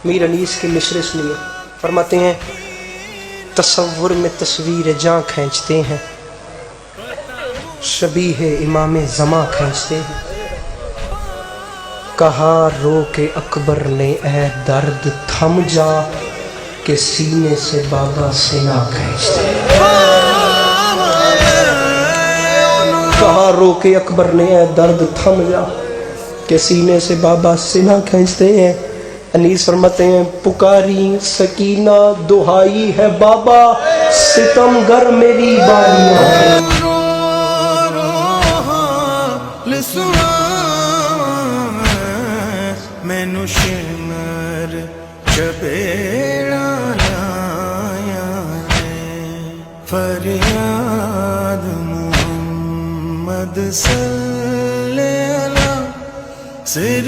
मीर अनीस के मिसरे सुनिए, फरमाते हैं तसव्वुर में तस्वीर जां खींचते हैं, शबीह इमाम ज़मा खींचते हैं। कहा रो के अकबर ने ऐ दर्द थम जा, के सीने से बाबा सीना खींचते हैं। कहा रो के अकबर ने ऐ दर्द थम जा, के सीने से बाबा सीना खींचते हैं। अनीस फरमाते हैं पुकारी सकीना दुहाई है बाबा, सितमगर मेरी बारियां। मैनू शिमर चपेड़ा लाया फरियाद मुहम्मद सल्ले अला सिर